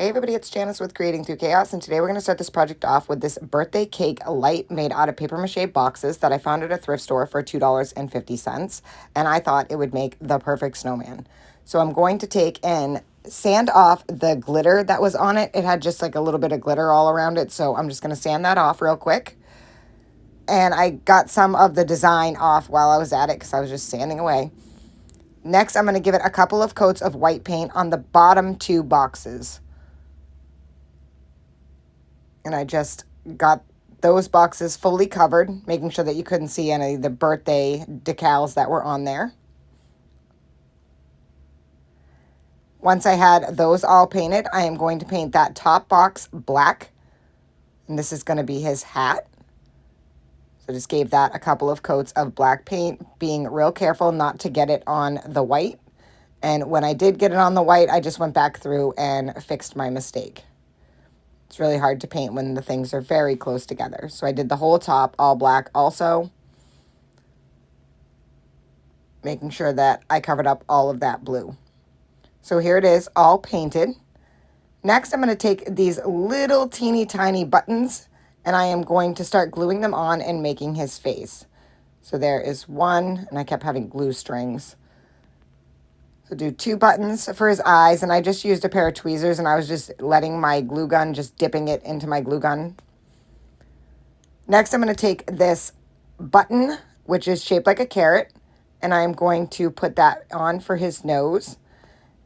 Hey everybody, it's Janice with Creating Through Chaos, and today we're going to start this project off with this birthday cake light made out of paper mache boxes that I found at a thrift store for $2.50, and I thought it would make the perfect snowman. So I'm going to take and sand off the glitter that was on it. It had just like a little bit of glitter all around it, so I'm just going to sand that off real quick. And I got some of the design off while I was at it because I was just sanding away. Next, I'm going to give it a couple of coats of white paint on the bottom two boxes. And I just got those boxes fully covered, making sure that you couldn't see any of the birthday decals that were on there. Once I had those all painted, I am going to paint that top box black. And this is going to be his hat. So just gave that a couple of coats of black paint, being real careful not to get it on the white. And when I did get it on the white, I just went back through and fixed my mistake. It's really hard to paint when the things are very close together. So I did the whole top all black also, making sure that I covered up all of that blue. So here it is all painted. Next, I'm going to take these little teeny tiny buttons and I am going to start gluing them on and making his face. So there is one, and I kept having glue strings. So do two buttons for his eyes, and I just used a pair of tweezers, and I was just letting my glue gun, just dipping it into my glue gun. Next, I'm going to take this button, which is shaped like a carrot, and I'm going to put that on for his nose.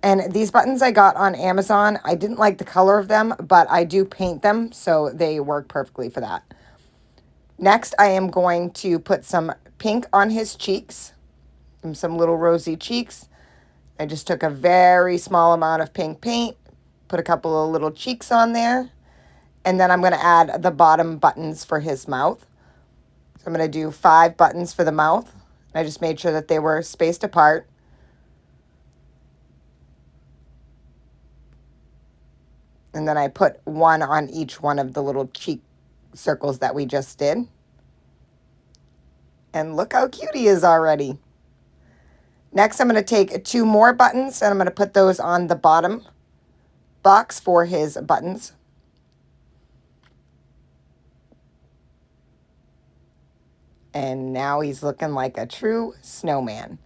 And these buttons I got on Amazon. I didn't like the color of them, but I do paint them, so they work perfectly for that. Next, I am going to put some pink on his cheeks, and some little rosy cheeks. I just took a very small amount of pink paint, put a couple of little cheeks on there, and then I'm going to add the bottom buttons for his mouth. So I'm going to do 5 buttons for the mouth. I just made sure that they were spaced apart. And then I put one on each one of the little cheek circles that we just did. And look how cute he is already. Next, I'm going to take 2 more buttons, and I'm going to put those on the bottom box for his buttons. And now he's looking like a true snowman.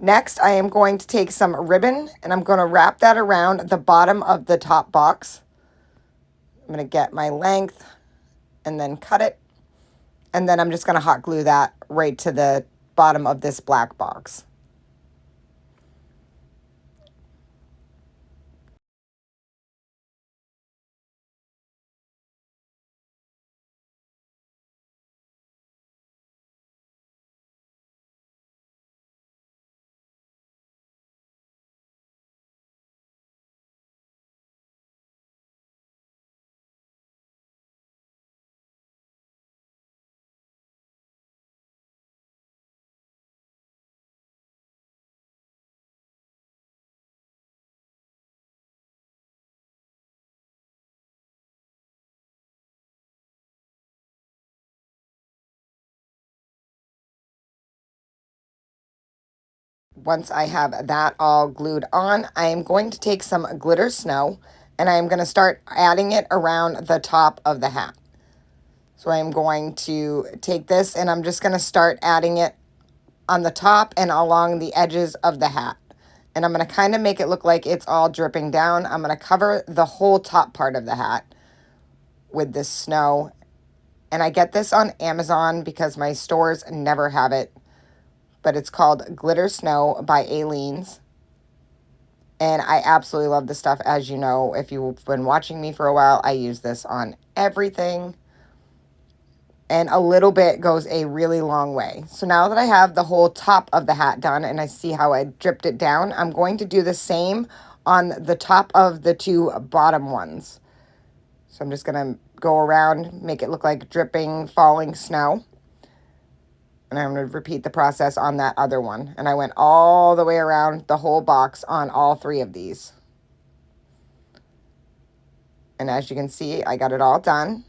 Next, I am going to take some ribbon, and I'm going to wrap that around the bottom of the top box. I'm going to get my length and then cut it. And then I'm just going to hot glue that right to the bottom of this black box. Once I have that all glued on, I am going to take some glitter snow and I am going to start adding it around the top of the hat. So I am going to take this and I'm just going to start adding it on the top and along the edges of the hat. And I'm going to kind of make it look like it's all dripping down. I'm going to cover the whole top part of the hat with this snow. And I get this on Amazon because my stores never have it. But it's called Glitter Snow by Aleene's. And I absolutely love this stuff. As you know, if you've been watching me for a while, I use this on everything. And a little bit goes a really long way. So now that I have the whole top of the hat done and I see how I dripped it down, I'm going to do the same on the top of the 2 bottom ones. So I'm just going to go around, make it look like dripping, falling snow. And I'm going to repeat the process on that other one. And I went all the way around the whole box on all 3 of these. And as you can see, I got it all done.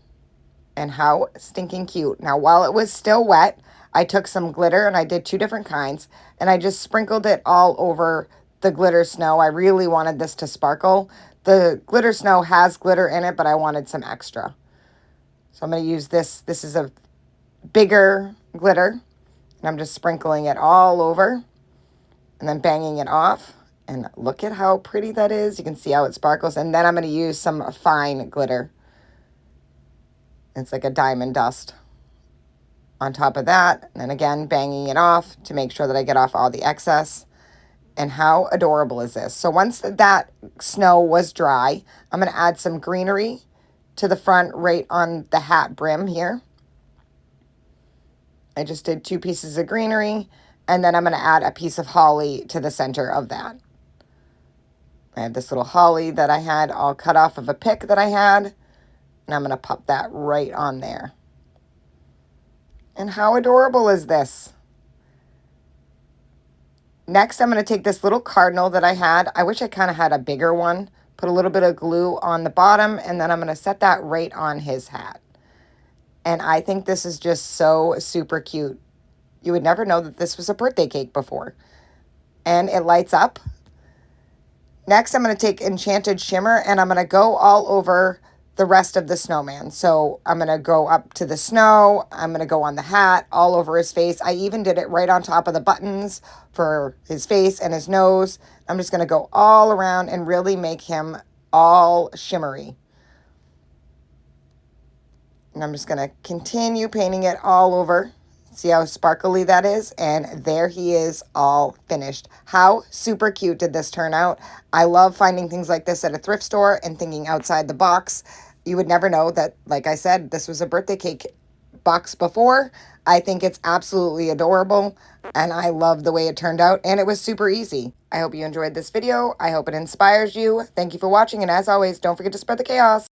And how stinking cute. Now, while it was still wet, I took some glitter and I did 2 different kinds. And I just sprinkled it all over the glitter snow. I really wanted this to sparkle. The glitter snow has glitter in it, but I wanted some extra. So I'm going to use this. This is a bigger glitter, and I'm just sprinkling it all over and then banging it off. And look at how pretty that is. You can see how it sparkles. And then I'm going to use some fine glitter. It's like a diamond dust on top of that. And then again, banging it off to make sure that I get off all the excess. And how adorable is this? So once that snow was dry, I'm going to add some greenery to the front right on the hat brim here. I just did 2 pieces of greenery, and then I'm going to add a piece of holly to the center of that. I have this little holly that I had all cut off of a pick that I had, and I'm going to pop that right on there. And how adorable is this? Next, I'm going to take this little cardinal that I had. I wish I kind of had a bigger one. Put a little bit of glue on the bottom, and then I'm going to set that right on his hat. And I think this is just so super cute. You would never know that this was a birthday cake before. And it lights up. Next, I'm going to take Enchanted Shimmer, and I'm going to go all over the rest of the snowman. So I'm going to go up to the snow. I'm going to go on the hat, all over his face. I even did it right on top of the buttons for his face and his nose. I'm just going to go all around and really make him all shimmery. And I'm just going to continue painting it all over. See how sparkly that is? And there he is, all finished. How super cute did this turn out? I love finding things like this at a thrift store and thinking outside the box. You would never know that, like I said, this was a birthday cake box before. I think it's absolutely adorable, and I love the way it turned out, and it was super easy. I hope you enjoyed this video. I hope it inspires you. Thank you for watching, and as always, don't forget to spread the chaos.